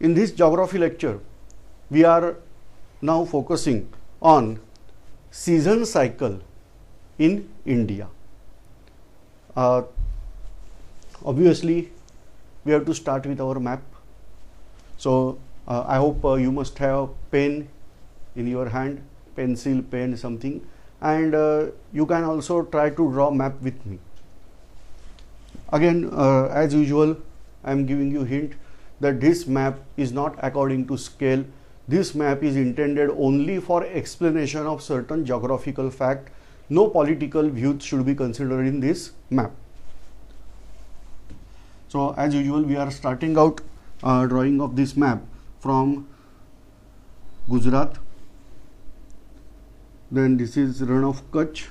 In this geography lecture, we are now focusing on season cycle in India. Obviously, we have to start with our map. So I hope you must have pen in your hand, pencil, pen, something, and you can also try to draw map with me. Again, as usual, I am giving you hint that this map is not according to scale. This map is intended only for explanation of certain geographical fact. No political views should be considered in this map. So as usual, we are starting out drawing of this map from Gujarat. Then this is Ran of Kutch.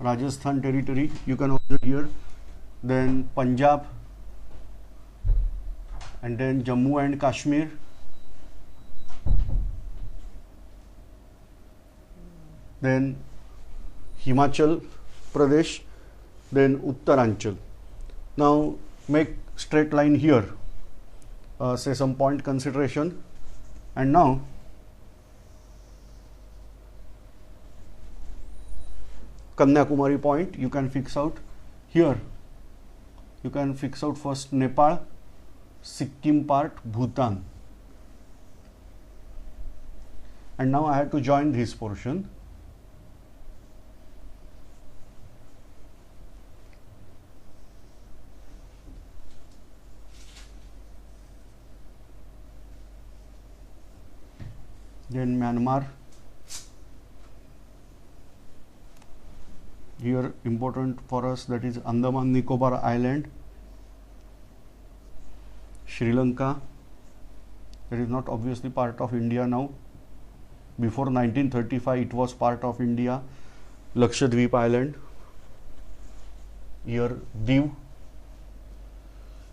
Rajasthan territory, you can observe here. Then Punjab, and then Jammu and Kashmir. Then Himachal Pradesh, then Uttaranchal. Now make straight line here, say some point consideration, and now Kanyakumari point you can fix out. Here you can fix out first Nepal, Sikkim part, Bhutan, and now I have to join this portion. Then Myanmar. Here important for us, that is Andaman Nicobar Island. Sri Lanka, that is not obviously part of India now. Before 1935 it was part of India. Lakshadweep Island. Here Diu.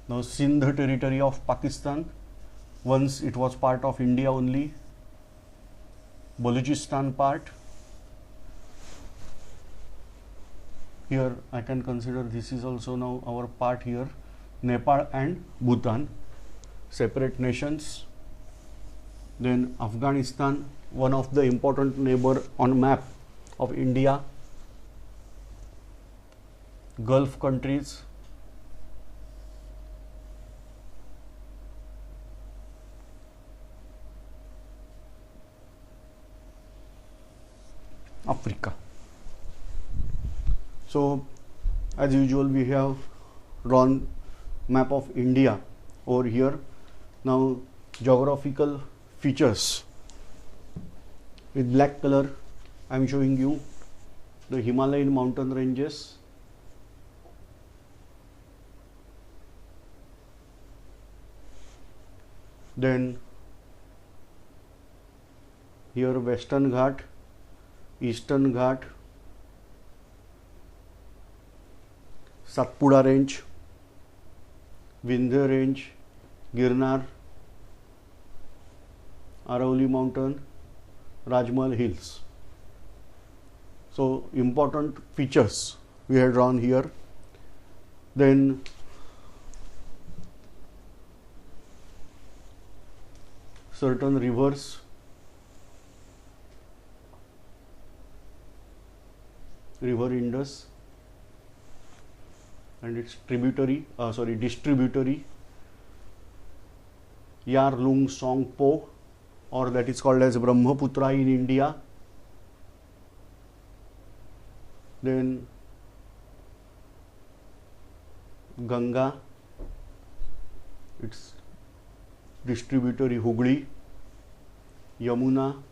Now Sindh territory of Pakistan. Once it was part of India only. Balochistan part. Here I can consider this is also now our part here. Nepal and Bhutan, separate nations. Then Afghanistan, one of the important neighbor on map of India. Gulf countries. Africa. So as usual, we have drawn map of India over here. Now geographical features. With black color I am showing you the Himalayan mountain ranges, then here Western Ghat, Eastern Ghat, Satpura range, Vindhya range, Girnar, Arauli mountain, Rajmahal hills. So important features we have drawn here. Then certain rivers, river Indus and its distributary Yarlung Songpo, or that is called as Brahmaputra in India. Then Ganga, its distributary Hooghly, Yamuna,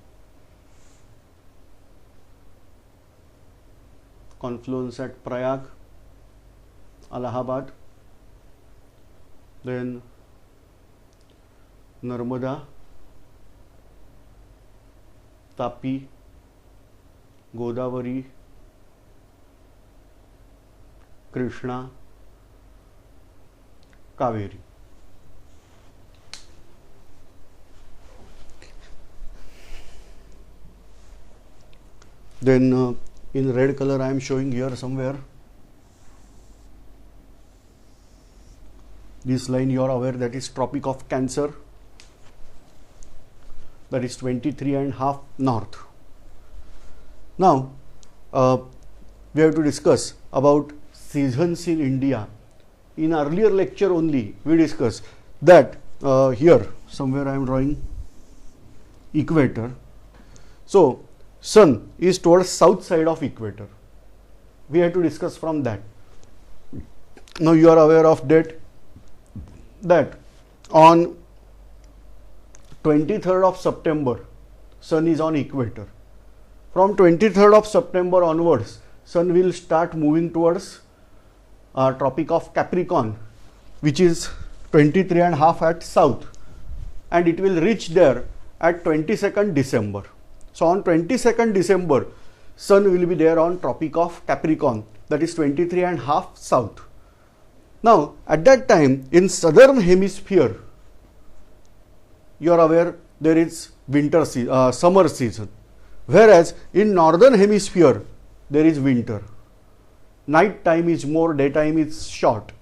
confluence at Prayag, Allahabad. Then Narmada, Tapi, Godavari, Krishna, Kaveri. Then in red color I am showing here somewhere. This line you are aware that is Tropic of Cancer, that is 23.5 north. Now we have to discuss about seasons in India. In earlier lecture only we discussed that here somewhere I am drawing equator. So sun is towards south side of equator. We have to discuss from that. Now you are aware of that on 23rd of September sun is on equator. From 23rd of September onwards sun will start moving towards Tropic of Capricorn, which is 23.5 at south, and it will reach there at 22nd December. So on 22nd December sun will be there on Tropic of Capricorn, that is 23.5 south. Now at that time in southern hemisphere you are aware there is summer season, whereas in northern hemisphere there is winter. Night time is more, daytime is short.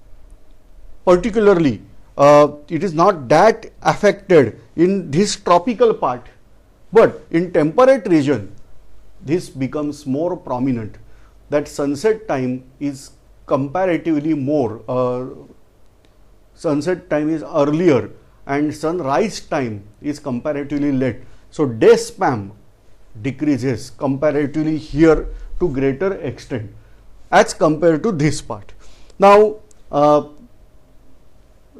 Particularly it is not that affected in this tropical part, but in temperate region this becomes more prominent, that sunset time is comparatively more, sunset time is earlier and sunrise time is comparatively late. So day span decreases comparatively here to greater extent as compared to this part. Now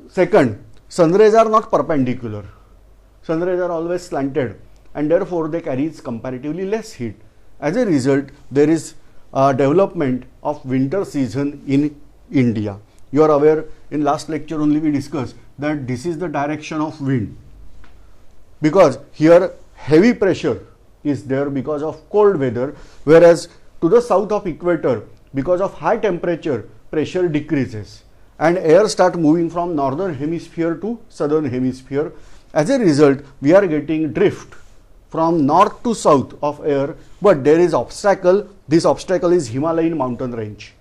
second, sun rays are not perpendicular, sun rays are always slanted, and therefore they carries comparatively less heat. As a result, there is development of winter season in India. You are aware in last lecture only we discussed that this is the direction of wind, because here heavy pressure is there because of cold weather, whereas to the south of equator because of high temperature pressure decreases and air start moving from northern hemisphere to southern hemisphere. As a result, we are getting drift from north to south of air, but there is obstacle. This obstacle is Himalayan mountain range,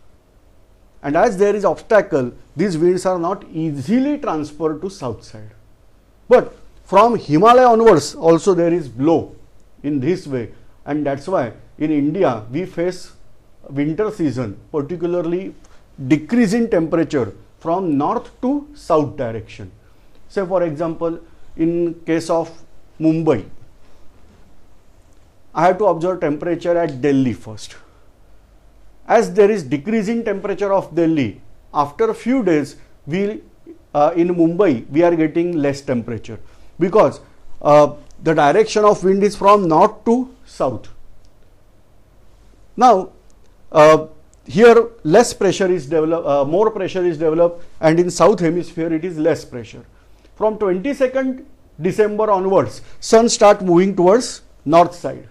and as there is obstacle, these winds are not easily transferred to south side. But from Himalaya onwards also there is blow in this way, and that's why in India we face winter season, particularly decrease in temperature from north to south direction. Say for example, in case of Mumbai, I have to observe temperature at Delhi first. As there is decreasing temperature of Delhi, after a few days in Mumbai we are getting less temperature, because the direction of wind is from north to south. Now here less pressure is developed, more pressure is developed, and in south hemisphere it is less pressure. From 22nd December onwards sun start moving towards north side,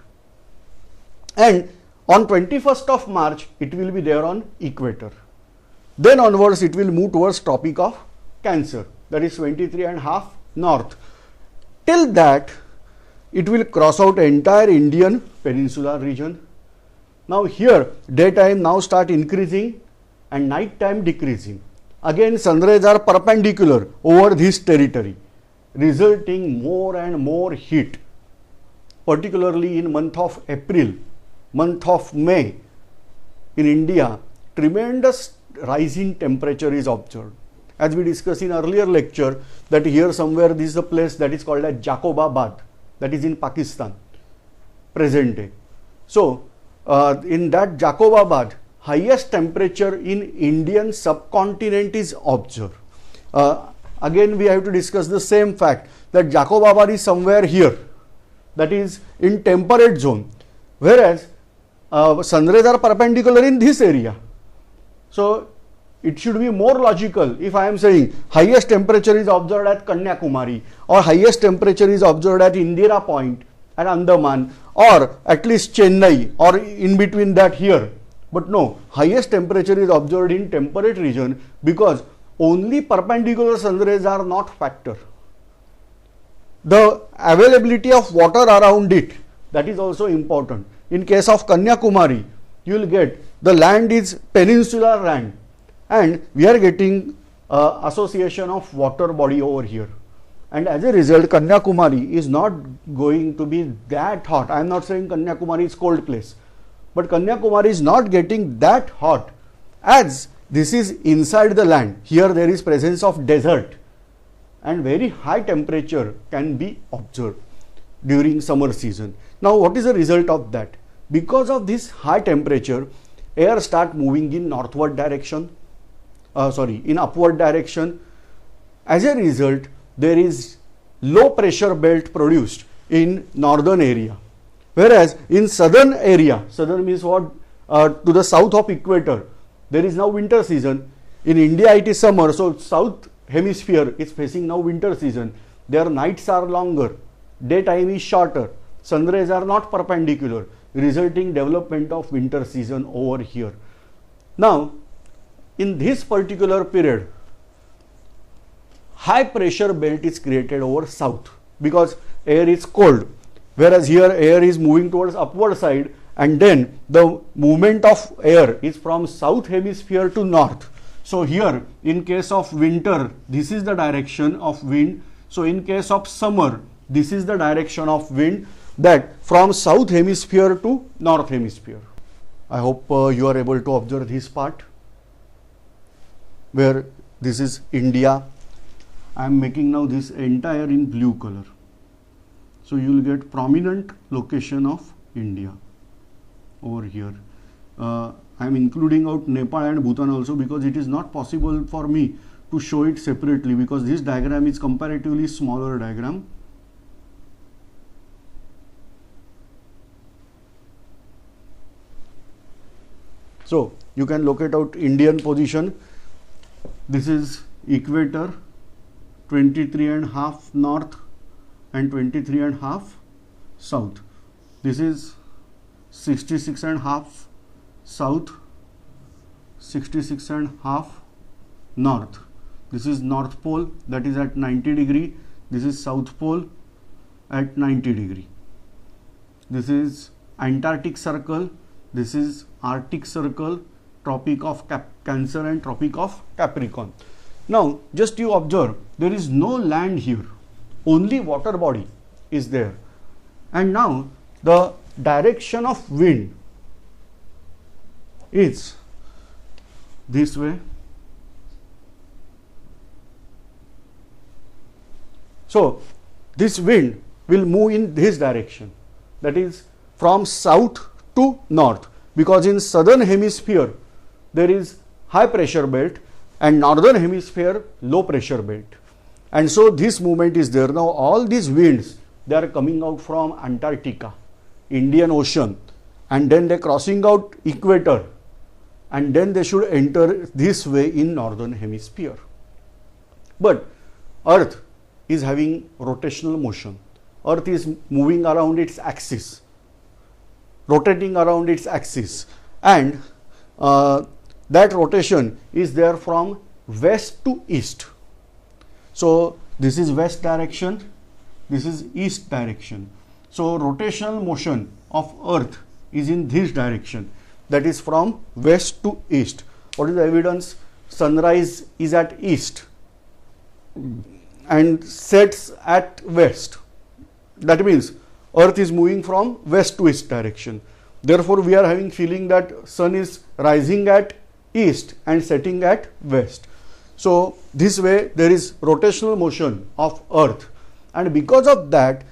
and on 21st of March it will be there on equator. Then onwards it will move towards Tropic of Cancer, that is 23.5 north. Till that it will cross out entire Indian peninsular region. Now here daytime now start increasing and night time decreasing. Again sun rays are perpendicular over this territory, resulting more and more heat, particularly in month of April, month of May. In India, tremendous rise in temperature is observed. As we discussed in earlier lecture, that here somewhere this is a place that is called as Jacobabad, that is in Pakistan, present day. So in that Jacobabad, highest temperature in Indian subcontinent is observed. Again we have to discuss the same fact that Jacobabad is somewhere here, that is in temperate zone, whereas sun rays are perpendicular in this area. So it should be more logical if I am saying highest temperature is observed at Kanyakumari, or highest temperature is observed at Indira Point at Andaman, or at least Chennai, or in between that here. But no, highest temperature is observed in temperate region, because only perpendicular sun rays are not factor. The availability of water around it, that is also important. In case of Kanyakumari, you will get the land is peninsular land, and we are getting association of water body over here, and as a result Kanyakumari is not going to be that hot. I am not saying Kanyakumari is cold place, but Kanyakumari is not getting that hot as this is inside the land. Here there is presence of desert and very high temperature can be observed during summer season. Now what is the result of that? Because of this high temperature, air start moving in northward direction, in upward direction. As a result, there is low pressure belt produced in northern area, whereas in southern area, southern means what, to the south of equator, there is now winter season. In India it is summer, so south hemisphere is facing now winter season. Their nights are longer, daytime is shorter, sun rays are not perpendicular, resulting development of winter season over here. Now in this particular period, high pressure belt is created over south because air is cold, whereas here air is moving towards upward side, and then the movement of air is from south hemisphere to north. So here in case of winter, this is the direction of wind. So in case of summer, this is the direction of wind, that from south hemisphere to north hemisphere. I hope you are able to observe this part where this is India. I am making now this entire in blue color. So you will get prominent location of India over here. I am including out Nepal and Bhutan also because it is not possible for me to show it separately because this diagram is comparatively smaller diagram. So you can locate out Indian position. This is equator, 23.5 north and 23.5 south. This is 66.5 south, 66.5 north. This is North Pole, that is at 90 degree. This is South Pole at 90 degree. This is Antarctic Circle. This is Arctic Circle, Tropic of Cancer and Tropic of Capricorn. Now just you observe, there is no land here, only water body is there, and now the direction of wind is this way. So this wind will move in this direction, that is from south to north, because in southern hemisphere there is high pressure belt and northern hemisphere low pressure belt, and so this movement is there. Now all these winds, they are coming out from Antarctica, Indian Ocean, and then they are crossing out equator, and then they should enter this way in northern hemisphere. But Earth is having rotational motion. Earth is moving around its axis, rotating around its axis, and that rotation is there from west to east. So this is west direction, this is east direction. So rotational motion of Earth is in this direction, that is from west to east. What is the evidence? Sunrise is at east and sets at west. That means Earth is moving from west to east direction. Therefore we are having feeling that sun is rising at east and setting at west. So this way there is rotational motion of Earth, and because of that,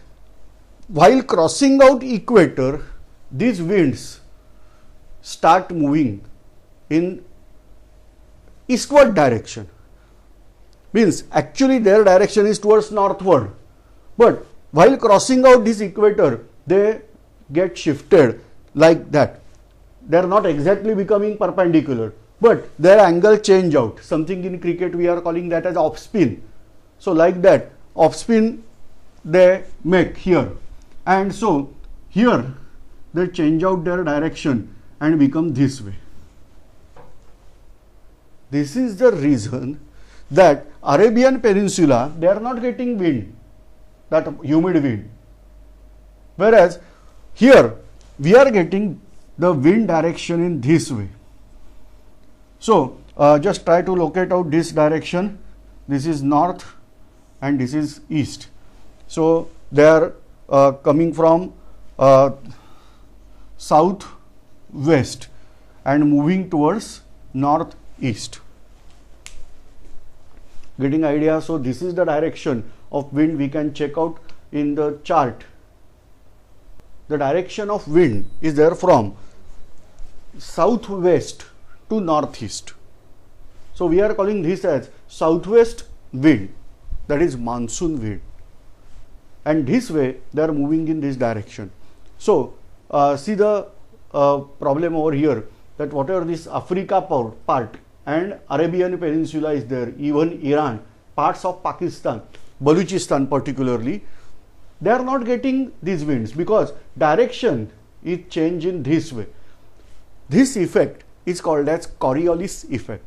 while crossing out equator, these winds start moving in eastward direction. Means actually their direction is towards northward, but while crossing out this equator, they get shifted like that. They are not exactly becoming perpendicular, but their angle change out. Something in cricket we are calling that as off spin. So like that, off spin they make here, and so here they change out their direction and become this way. This is the reason that Arabian Peninsula, they are not getting wind, that humid wind, whereas here we are getting the wind direction in this way. So just try to locate out this direction. This is north and this is east. So they are coming from south west and moving towards northeast. Getting idea? So this is the direction of wind we can check out in the chart. The direction of wind is there from southwest to northeast. So we are calling this as southwest wind, that is monsoon wind, and this way they are moving in this direction. So see the problem over here, that whatever this Africa part and Arabian Peninsula is there, even Iran, parts of Pakistan, Baluchistan particularly, they are not getting these winds because direction is changed in this way. This effect is called as Coriolis effect.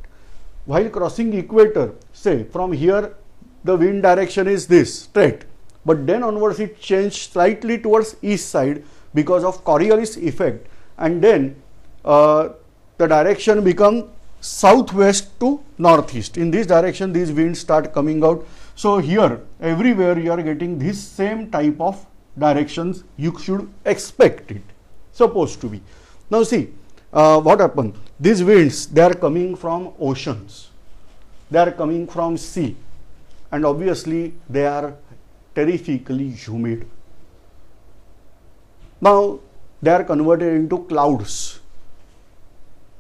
While crossing equator, say from here the wind direction is this straight, but then onwards it changed slightly towards east side because of Coriolis effect, and then the direction become southwest to northeast. In this direction these winds start coming out. So here everywhere you are getting this same type of directions, you should expect it, supposed to be. Now see what happened. These winds, they are coming from oceans, they are coming from sea, and obviously they are terrifically humid. Now they are converted into clouds.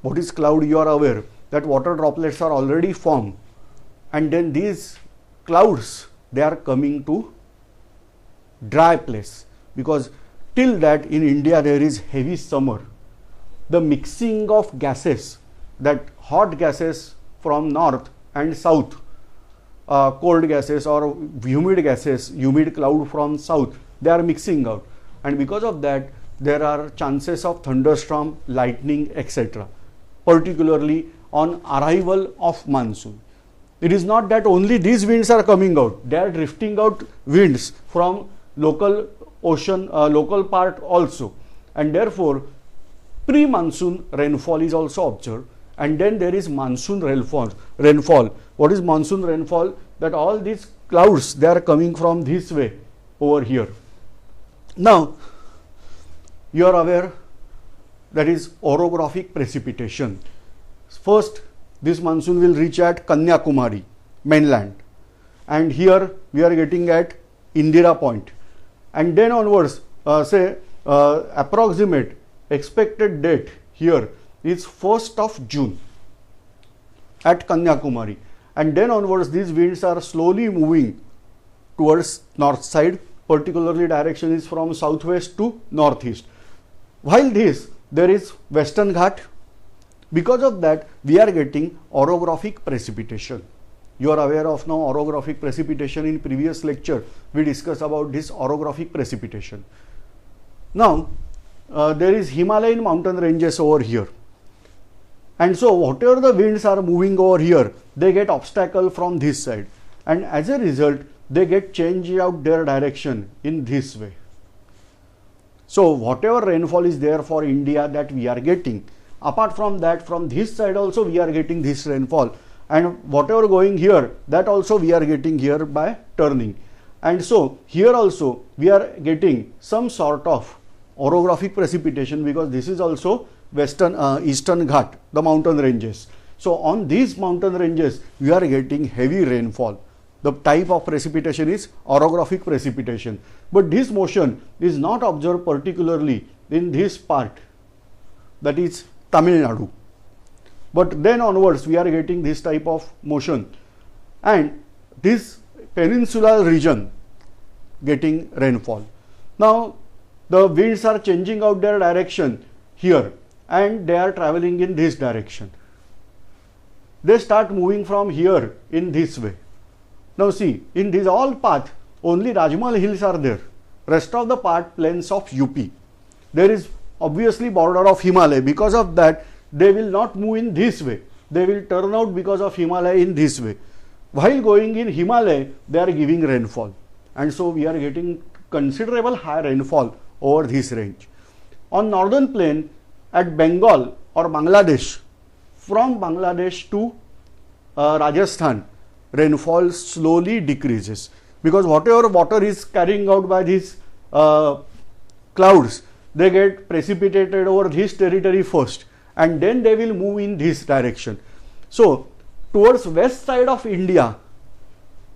What is cloud? You are aware that water droplets are already formed, and then these clouds, they are coming to dry place, because till that in India there is heavy summer. The mixing of gases, that hot gases from north and south, cold gases or humid gases, humid cloud from south, they are mixing out, and because of that there are chances of thunderstorm, lightning, etc., particularly on arrival of monsoon. It is not that only these winds are coming out, they are drifting out winds from local ocean, local part also, and therefore pre-monsoon rainfall is also observed, and then there is monsoon rainfall. What is monsoon rainfall? That all these clouds, they are coming from this way over here. Now you are aware that is orographic precipitation. First this monsoon will reach at Kanyakumari mainland, and here we are getting at Indira Point, and then onwards say approximate expected date here is 1st of June at Kanyakumari, and then onwards these winds are slowly moving towards north side, particularly direction is from southwest to northeast. While this there is Western Ghat, because of that we are getting orographic precipitation. You are aware of now orographic precipitation. In previous lecture we discussed about this orographic precipitation. Now there is Himalayan mountain ranges over here, and so whatever the winds are moving over here, they get obstacle from this side, and as a result they get changed out their direction in this way. So whatever rainfall is there for India, that we are getting, apart from that from this side also we are getting this rainfall, and whatever going here, that also we are getting here by turning, and so here also we are getting some sort of orographic precipitation, because this is also Western Eastern Ghat, the mountain ranges. So on these mountain ranges we are getting heavy rainfall. The type of precipitation is orographic precipitation, but this motion is not observed particularly in this part, that is Tamil Nadu, but then onwards we are getting this type of motion, and this peninsular region getting rainfall. Now the winds are changing out their direction here, and they are traveling in this direction. They start moving from here in this way. Now see, in this all path only Rajmal hills are there, rest of the part plains of UP. There is obviously border of Himalaya, because of that they will not move in this way, they will turn out because of Himalaya in this way. While going in Himalaya they are giving rainfall, and so we are getting considerable high rainfall over this range. On northern plain at Bengal or Bangladesh, from Bangladesh to Rajasthan, rainfall slowly decreases, because whatever water is carrying out by these clouds, they get precipitated over this territory first, and then they will move in this direction. So towards west side of India,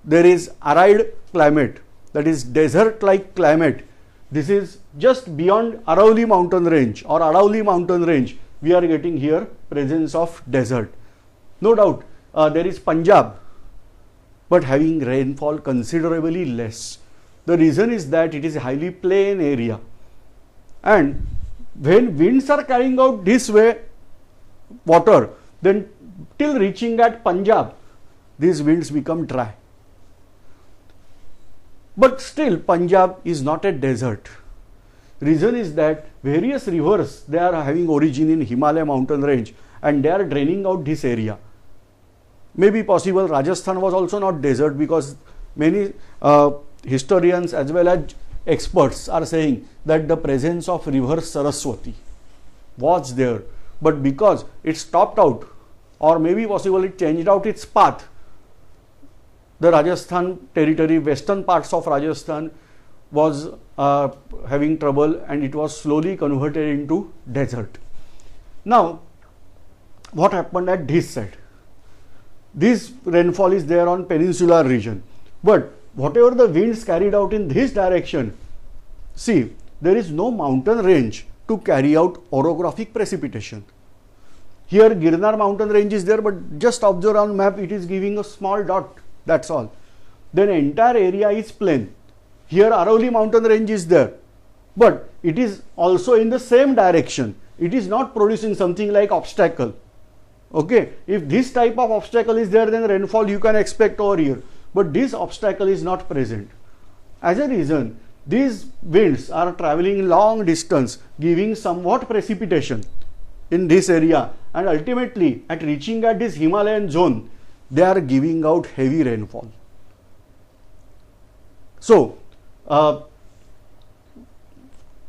there is arid climate, that is desert like climate. This is just beyond Arauli mountain range or Arauli mountain range. We are getting here presence of desert. No doubt there is Punjab, but having rainfall considerably less. The reason is that it is a highly plain area, and when winds are carrying out this way water, then till reaching at Punjab, these winds become dry. But still Punjab is not a desert. Reason is that various rivers, they are having origin in Himalaya mountain range, and they are draining out this area. Maybe possible Rajasthan was also not desert, because many historians as well as experts are saying that the presence of river Saraswati was there, but because it stopped out, or maybe possible it changed out its path, the Rajasthan territory, western parts of Rajasthan was having trouble, and it was slowly converted into desert. Now what happened at this side? This rainfall is there on peninsular region, but whatever the winds carried out in this direction, see, there is no mountain range to carry out orographic precipitation. Here Girnar mountain range is there, but just observe on map, it is giving a small dot, that's all. Then entire area is plain. Here Arauli mountain range is there, but it is also in the same direction. It is not producing something like obstacle. Okay, if this type of obstacle is there, then rainfall you can expect over here, but this obstacle is not present. As a reason, these winds are traveling long distance, giving somewhat precipitation in this area, and ultimately at reaching at this Himalayan zone, they are giving out heavy rainfall. So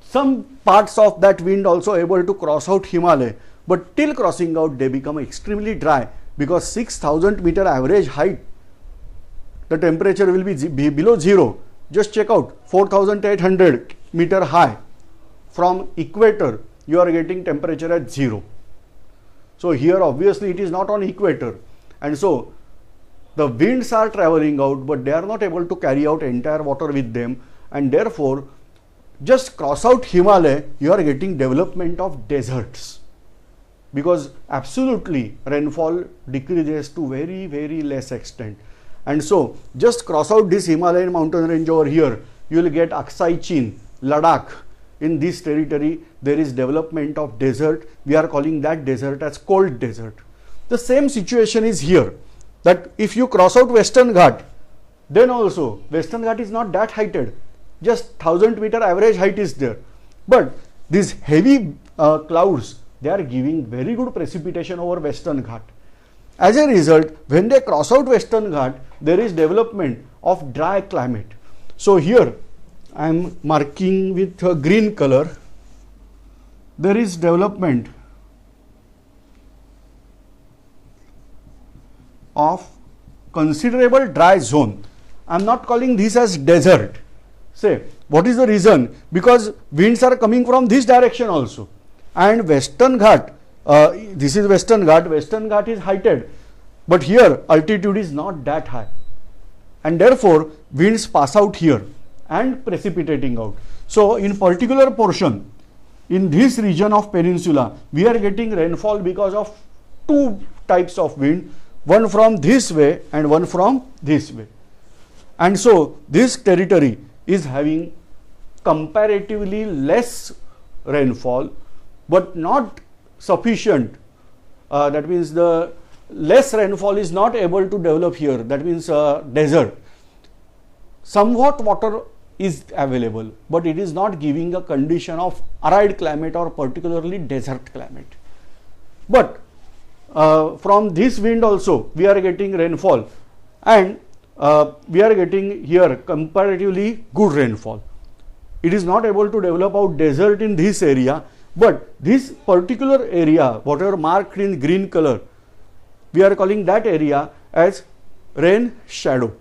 some parts of that wind also able to cross out Himalaya, but till crossing out they become extremely dry, because 6,000 meter average height, the temperature will be below zero. Just check out 4,800 meter high from equator, you are getting temperature at zero. So here obviously it is not on equator, and so the winds are traveling out, but they are not able to carry out entire water with them, and therefore just cross out Himalaya, you are getting development of deserts, because absolutely rainfall decreases to very less extent. And so just cross out this Himalayan mountain range over here, you will get Aksai Chin, Ladakh. In this territory there is development of desert. We are calling that desert as cold desert. The same situation is here, that if you cross out Western Ghat, then also Western Ghat is not that heighted, just 1,000 meter average height is there, but these heavy clouds, they are giving very good precipitation over Western Ghat. As a result, when they cross out Western Ghat, there is development of dry climate. So here I am marking with a green color, there is development of considerable dry zone. I am not calling this as desert. Say, what is the reason? Because winds are coming from this direction also, and Western Ghat, this is Western Ghat is heighted, but here altitude is not that high, and therefore winds pass out here and precipitating out. So in particular portion, in this region of peninsula, we are getting rainfall because of two types of wind, one from this way and one from this way. And so this territory is having comparatively less rainfall, but not sufficient. That means the less rainfall is not able to develop here. That means desert. Somewhat water is available, but it is not giving a condition of arid climate or particularly desert climate. But from this wind also we are getting rainfall, and we are getting here comparatively good rainfall. It is not able to develop out desert in this area, But this particular area, whatever marked in green color, we are calling that area as rain shadow,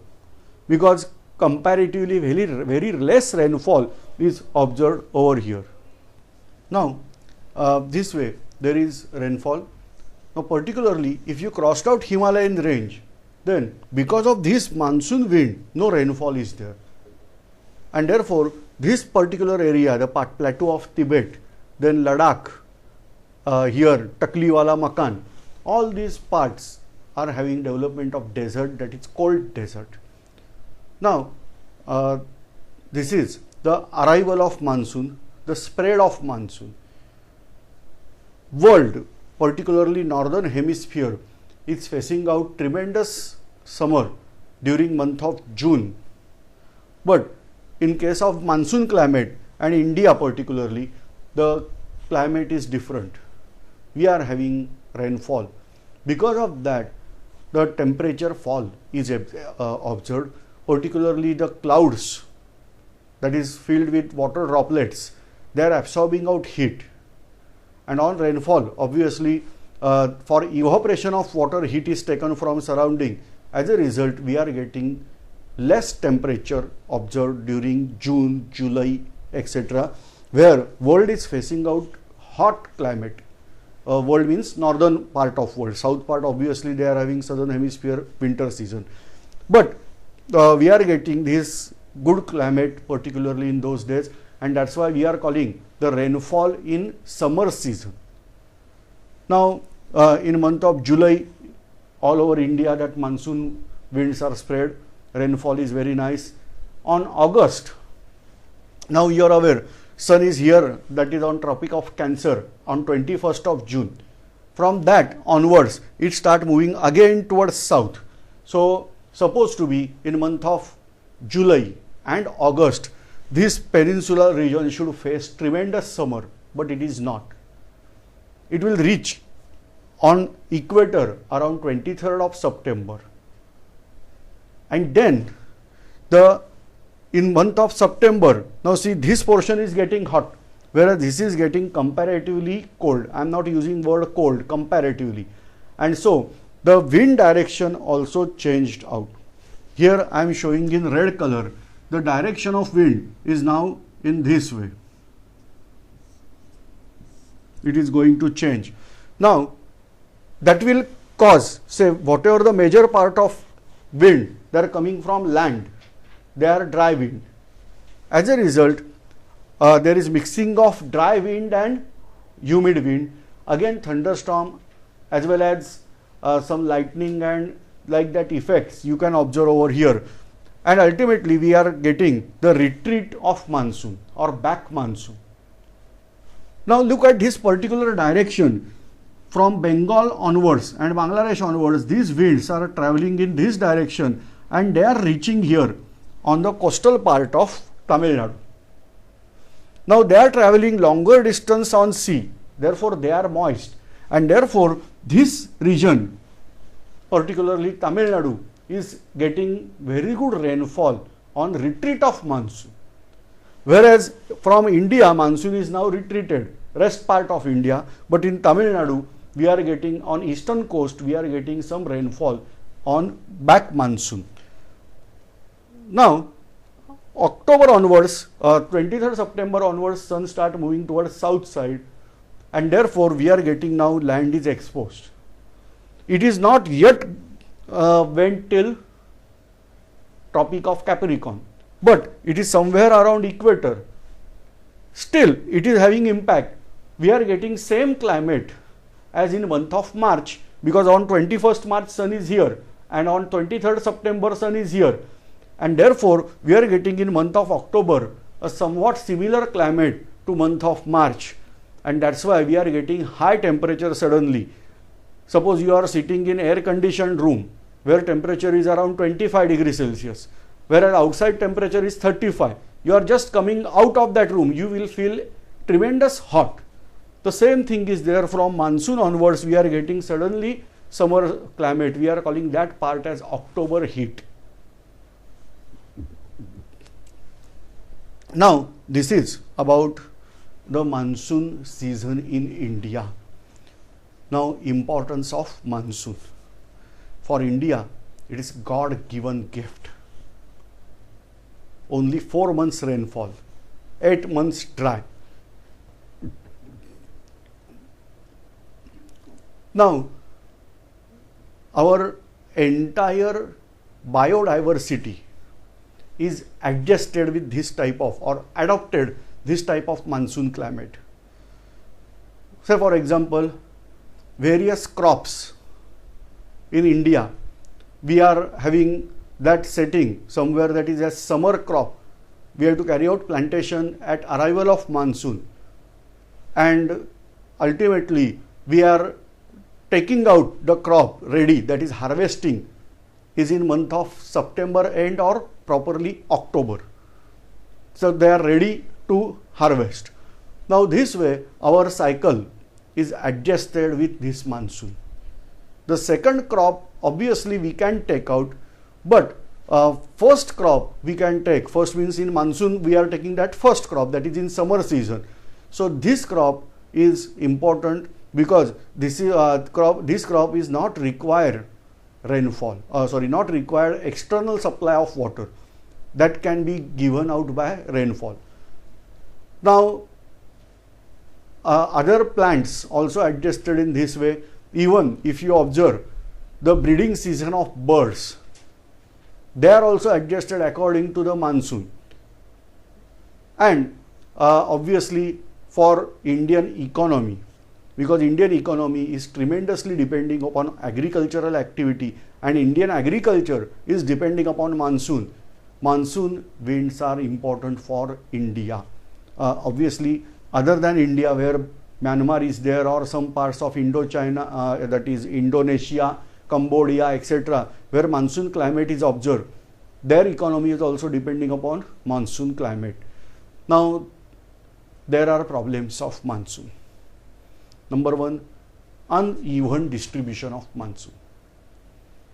because comparatively very less rainfall is observed over here. Now this way there is rainfall. Now particularly if you crossed out Himalayan range, then because of this monsoon wind no rainfall is there, and therefore this particular area, the plateau of Tibet, then Ladakh, here Takliwala Makan, all these parts are having development of desert, that is cold desert. Now this is the arrival of monsoon, the spread of monsoon. World, particularly northern hemisphere, is facing out tremendous summer during month of June. But in case of monsoon climate and India particularly, the climate is different. We are having rainfall. Because of that, the temperature fall is observed, particularly the clouds that is filled with water droplets, they are absorbing out heat. And on rainfall, obviously for evaporation of water, heat is taken from surrounding. As a result, we are getting less temperature observed during June, July, etc., where world is facing out hot climate. World means northern part of world. South part, obviously they are having southern hemisphere winter season. But we are getting this good climate particularly in those days, and that's why we are calling the rainfall in summer season. Now in month of July, all over India that monsoon winds are spread, rainfall is very nice. On August, now you are aware, sun is here, that is on Tropic of Cancer on 21st of June. From that onwards, it start moving again towards south. So supposed to be in month of July and August, this peninsular region should face tremendous summer, but it is not. It will reach on equator around 23rd of September. And then in month of September, now see this portion is getting hot, whereas this is getting comparatively cold. I am not using word cold, comparatively. And so the wind direction also changed out. Here I am showing in red color, the direction of wind is now in this way. It is going to change. Now that will cause, say, whatever the major part of wind, they are coming from land, they are dry wind. As a result, there is mixing of dry wind and humid wind. Again thunderstorm as well as some lightning and like that effects you can observe over here. And ultimately we are getting the retreat of monsoon or back monsoon. Now look at this particular direction. From Bengal onwards and Bangladesh onwards, these winds are traveling in this direction and they are reaching here on the coastal part of Tamil Nadu. Now they are traveling longer distance on sea, therefore they are moist, and therefore this region, particularly Tamil Nadu, is getting very good rainfall on retreat of monsoon. Whereas from India, monsoon is now retreated, rest part of India, but in Tamil Nadu, we are getting on eastern coast, we are getting some rainfall on back monsoon. Now October onwards, 23rd September onwards, sun start moving towards south side, and therefore we are getting now land is exposed. It is not yet went till Tropic of Capricorn, but it is somewhere around equator. Still it is having impact. We are getting same climate as in month of March, because on 21st March sun is here and on 23rd September sun is here, and therefore we are getting in month of October a somewhat similar climate to month of March, and that's why we are getting high temperature suddenly. Suppose you are sitting in air conditioned room where temperature is around 25 degrees Celsius, whereas outside temperature is 35. You are just coming out of that room, you will feel tremendous hot. The same thing is there from monsoon onwards. We are getting suddenly summer climate. We are calling that part as October heat. Now this is about the monsoon season in India. Now, importance of monsoon. For India, it is God-given gift. Only 4 months rainfall, 8 months dry. Now, our entire biodiversity is adjusted with this type of, or adopted this type of monsoon climate. Say for example, various crops in India, we are having that setting somewhere that is a summer crop. We have to carry out plantation at arrival of monsoon, and ultimately we are taking out the crop ready, that is harvesting, is in month of September end or properly October. So they are ready to harvest. Now this way our cycle is adjusted with this monsoon. The second crop obviously we can take out, but first crop we can take. First means in monsoon we are taking that first crop, that is in summer season. So this crop is important because this crop is not require rainfall, not require external supply of water, that can be given out by rainfall. Now other plants also adjusted in this way. Even if you observe the breeding season of birds, they are also adjusted according to the monsoon. And obviously for Indian economy, because Indian economy is tremendously depending upon agricultural activity, and Indian agriculture is depending upon monsoon. Monsoon winds are important for India. Obviously, other than India, where Myanmar is there, or some parts of Indochina, that is Indonesia, Cambodia, etc., where monsoon climate is observed, their economy is also depending upon monsoon climate. Now, there are problems of monsoon. Number one, uneven distribution of monsoon.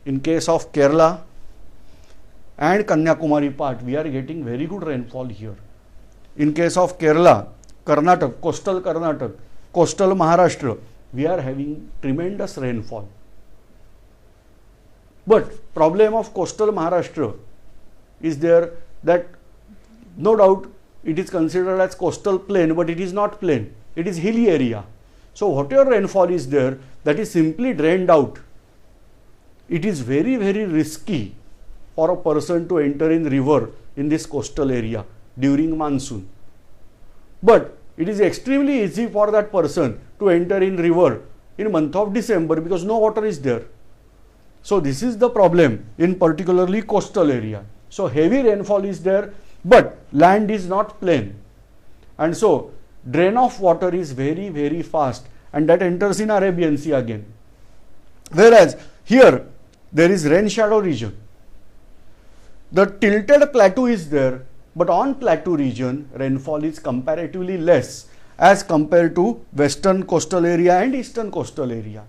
In case of Kerala and Kanyakumari part, we are getting very good rainfall here. In case of Kerala, Karnataka, coastal Maharashtra, we are having tremendous rainfall. But problem of coastal Maharashtra is there that no doubt it is considered as coastal plain, but it is not plain, it is hilly area. So whatever rainfall is there, that is simply drained out. It is very, very risky for a person to enter in river in this coastal area during monsoon. But it is extremely easy for that person to enter in river in month of December because no water is there. So this is the problem in particularly coastal area. So heavy rainfall is there, but land is not plain. And so drain of water is very, very fast, and that enters in Arabian Sea again. Whereas here there is rain shadow region. The tilted plateau is there, but on plateau region rainfall is comparatively less as compared to western coastal area and eastern coastal area.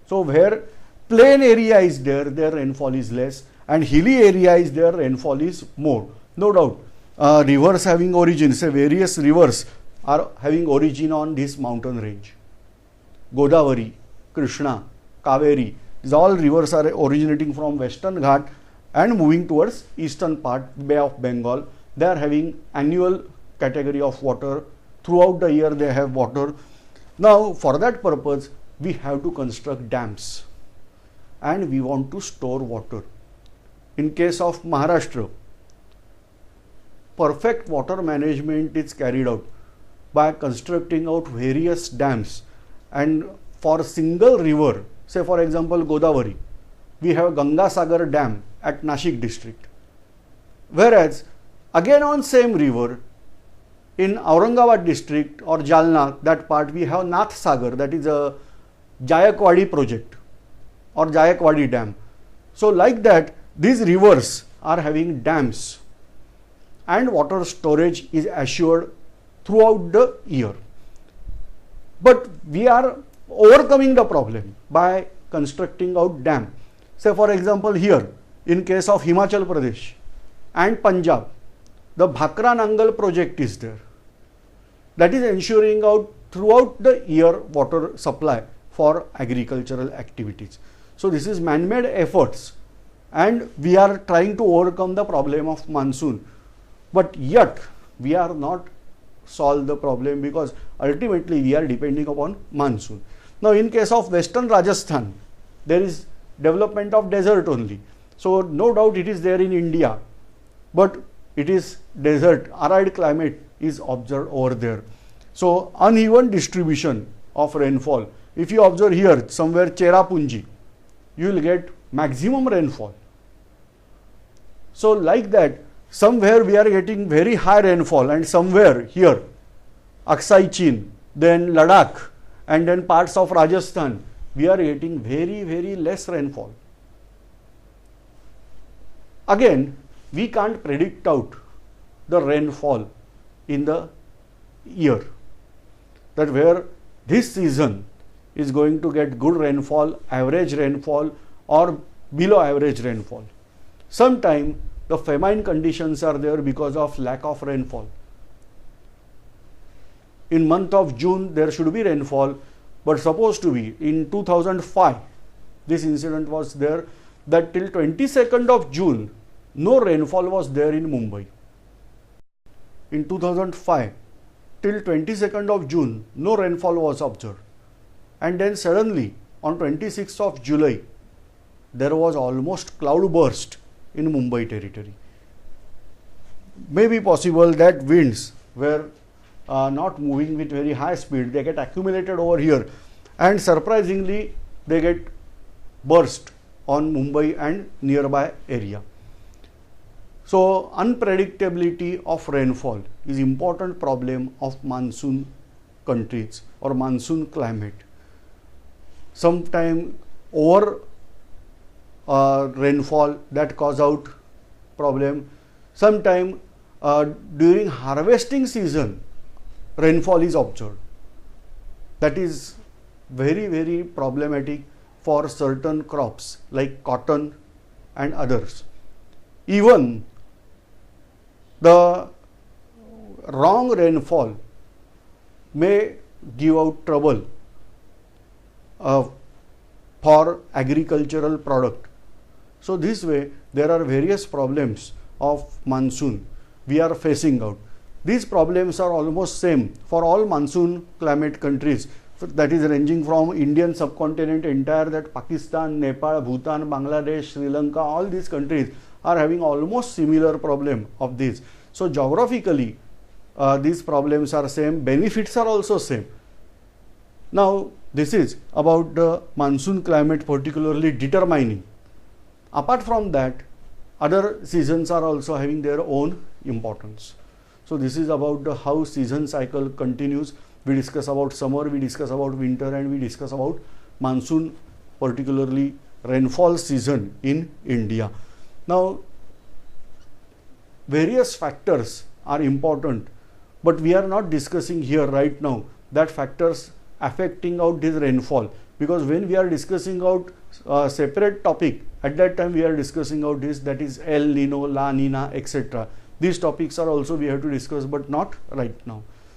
So where plain area is there, their rainfall is less, and hilly area is there, rainfall is more. No doubt, rivers having origin, say various rivers are having origin on this mountain range. Godavari, Krishna, Kaveri, these all rivers are originating from Western Ghat and moving towards eastern part, Bay of Bengal. They are having annual category of water. Throughout the year they have water. Now for that purpose we have to construct dams and we want to store water. In case of Maharashtra, perfect water management is carried out by constructing out various dams, and for single river, say for example Godavari, we have Ganga Sagar Dam at Nashik district. Whereas again on same river in Aurangabad district or Jalna, that part we have Nath Sagar, that is a Jayakwadi project or Jayakwadi Dam. So like that these rivers are having dams and water storage is assured throughout the year. But we are overcoming the problem by constructing out dam. Say for example here in case of Himachal Pradesh and Punjab, the Bhakra Nangal project is there. that is ensuring out throughout the year water supply for agricultural activities. So this is man-made efforts, and we are trying to overcome the problem of monsoon, but yet we are not solve the problem because ultimately we are depending upon monsoon. Now in case of western Rajasthan, there is development of desert only. So no doubt it is there in India, but it is desert, arid climate is observed over there. So uneven distribution of rainfall. If you observe here somewhere Cherrapunji, you will get maximum rainfall. So like that, somewhere we are getting very high rainfall, and somewhere here Aksai Chin, then Ladakh, and then parts of Rajasthan, we are getting very less rainfall. Again, we can't predict out the rainfall in the year, that where this season is going to get good rainfall, average rainfall, or below average rainfall. Sometimes the famine conditions are there because of lack of rainfall. In month of June there should be rainfall, but supposed to be in 2005 this incident was there, that till 22nd of June no rainfall was there in Mumbai. In 2005 till 22nd of June no rainfall was observed, and then suddenly on 26th of July there was almost cloud burst in Mumbai territory. Maybe possible that winds were not moving with very high speed, they get accumulated over here, and surprisingly they get burst on Mumbai and nearby area. So unpredictability of rainfall is important problem of monsoon countries or monsoon climate. Sometime over rainfall that cause out problem. Sometime during harvesting season rainfall is observed. That is very problematic for certain crops like cotton and others. Even the wrong rainfall may give out trouble for agricultural product. So this way there are various problems of monsoon we are facing out. These problems are almost same for all monsoon climate countries, that is ranging from Indian subcontinent entire, that Pakistan, Nepal, Bhutan, Bangladesh, Sri Lanka, all these countries are having almost similar problem of this. So geographically these problems are same, benefits are also same. Now this is about the monsoon climate particularly determining. Apart from that, other seasons are also having their own importance. So this is about the how season cycle continues. We discuss about summer, we discuss about winter, and we discuss about monsoon, particularly rainfall season in India. Now various factors are important, but we are not discussing here right now that factors affecting out this rainfall, because when we are discussing out separate topic, at that time we are discussing out this, that is El Nino, La Nina, etc. These topics are also we have to discuss, but not right now.